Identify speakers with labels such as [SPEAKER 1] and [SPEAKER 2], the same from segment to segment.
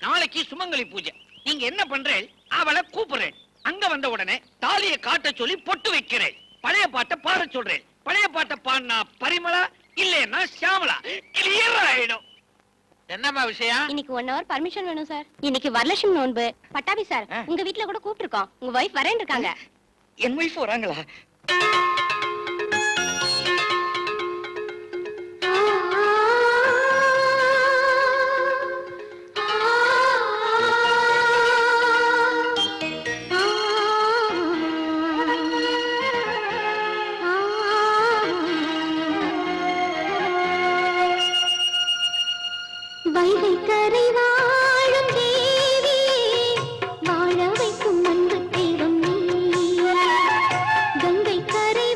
[SPEAKER 1] நாளைக்கு சுமங்கலி பூஜை. நீங்க என்ன பண்றேன்? அவளை கூப்பிடுறேன். அங்க வந்த உடனே தாலியை காட்ட சொல்லி பொட்டு வைக்கிறேன். பழைய பாட்டை பாட சொல்றேன். பழைய பாட்டை பாடினா பரிமளா, இல்லைன்னா ஷியாமலா. கிளியர் ஆயிடும். என்னம்மா விஷயம்?
[SPEAKER 2] இன்னைக்கு 1 hour பர்மிஷன் வேணும் சார். இன்னைக்கு வரலட்சுமி நோன்பு. பட்டாபி சார், உங்க வீட்ல கூட கூப்பிட்டுருக்கோம். உங்க வைஃப் வரேன்னு இருக்காங்க.
[SPEAKER 1] என் வைஃப் வராங்களா?
[SPEAKER 2] வைகை கரை வாழும் தேவி, வாழ வைக்கும் அன்பு தெய்வம் நீ. கங்கை கரை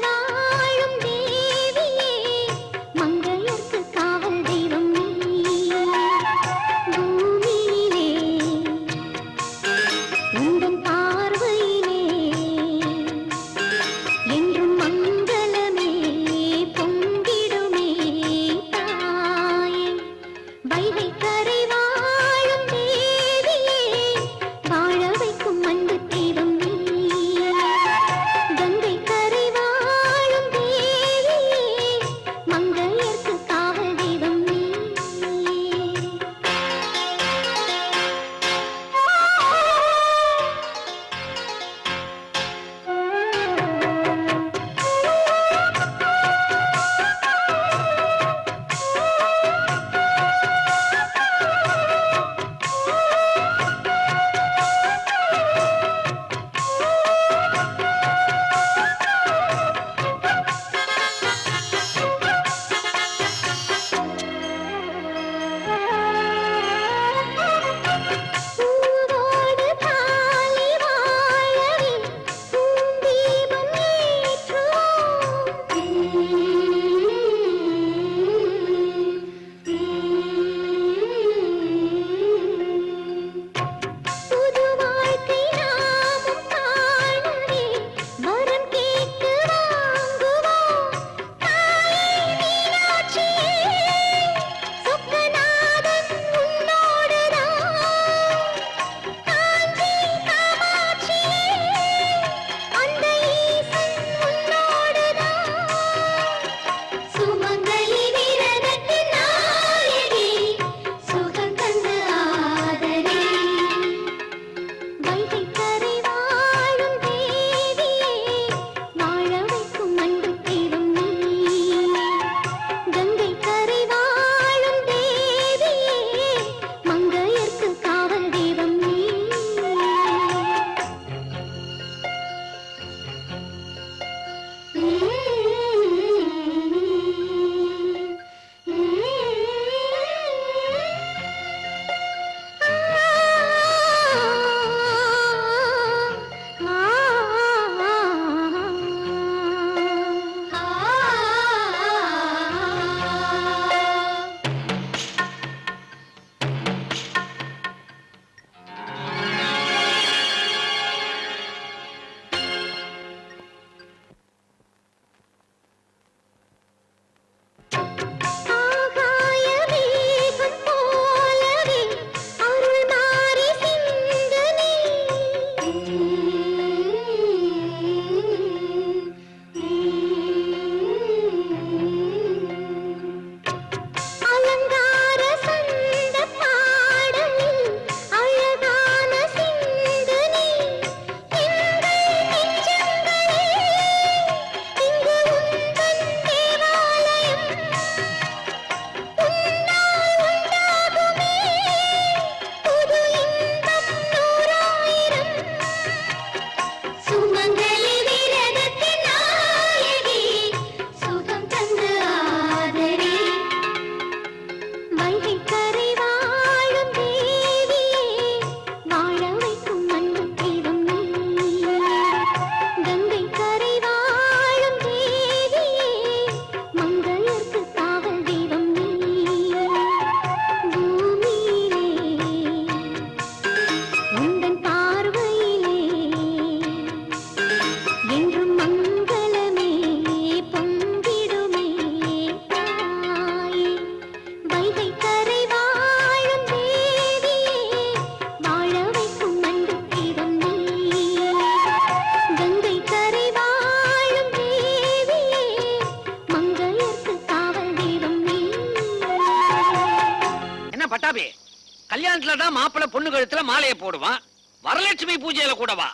[SPEAKER 1] கல்யாணத்துல தான் மாப்பிள்ளை பொண்ணு கழுத்துல மாலையை போடுவான், வரலட்சுமி பூஜையில கூடவா?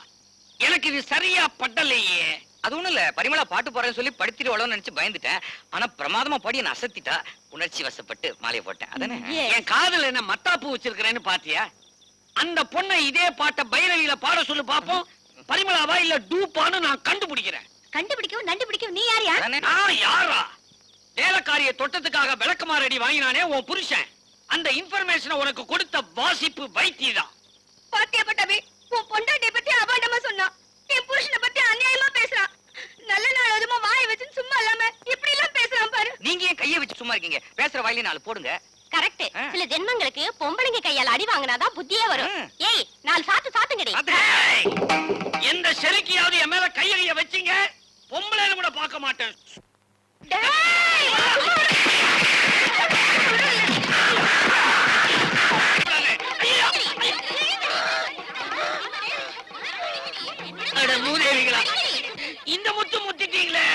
[SPEAKER 1] எனக்கு இது சரியா பட்டலையே.
[SPEAKER 3] அது ஒண்ணும் இல்ல, பரிமளா பாட்டு போறேன்னு சொல்லி படுத்திடுவாளோன்னு நினைச்சு பயந்துட்டேன். ஆனா பிரமாதமா பாடி என்ன அசத்திட்டா. உணர்ச்சி வசப்பட்டு மாலையை போட்டேன். அதானே?
[SPEAKER 2] Yes.
[SPEAKER 1] என் காதுல என்ன மத்தாப்பு வச்சிருக்கிறேன்னு பாத்தியா? அந்த பொண்ணை இதே பாட்ட பைரவியில பாட சொல்லு பாப்போம். பரிமளாவா இல்ல டூப்பான்னு நான் கண்டுபிடிக்கிறேன்.
[SPEAKER 2] கண்டுபிடிக்கவும் நண்டுபிடிக்கவும் நீ யாரியா?
[SPEAKER 3] அதானே?
[SPEAKER 1] நான் யாரா? வேலைக்காரிய தொட்டத்துக்காக விளக்குமாறு அடி வாங்கினானே உன் புருஷன். அந்த இன்ஃபர்மேஷனை உனக்கு கொடுத்த வாசிப்பு வைத்தியதான்.
[SPEAKER 2] பாத்தியா பட்டாபி, உன் பொண்டாட்டிய பத்தி அபாண்டமா சொன்னா, என் புருஷனை பத்தி அநியாயமா பேசுறான். நல்ல நாள் அதுமா வாயை வச்சு சும்மா இல்லாம இப்படி எல்லாம் பேசுறான் பாரு.
[SPEAKER 3] நீங்க ஏன் கையை வச்சு சும்மா இருக்கீங்க? பேசுற வாயிலே 4 போடுங்க.
[SPEAKER 2] கரெக்ட்.
[SPEAKER 3] ஆ.
[SPEAKER 2] சில ஜென்மங்களுக்கு பொம்பளைங்க கையால அடி வாங்கினாதான் புத்தியே வரும்.
[SPEAKER 3] ஆ.
[SPEAKER 2] ஏய், 4 சாத்து சாத்துங்கடி.
[SPEAKER 1] ஏய், எந்த செருக்கியாவது என் மேல கைய வச்சீங்க, பொம்பளைன்னு கூட பார்க்க மாட்டேன்.
[SPEAKER 2] டேய்!
[SPEAKER 1] அட மூதேவிகளா, இந்த முத்து முத்திட்டீங்களே.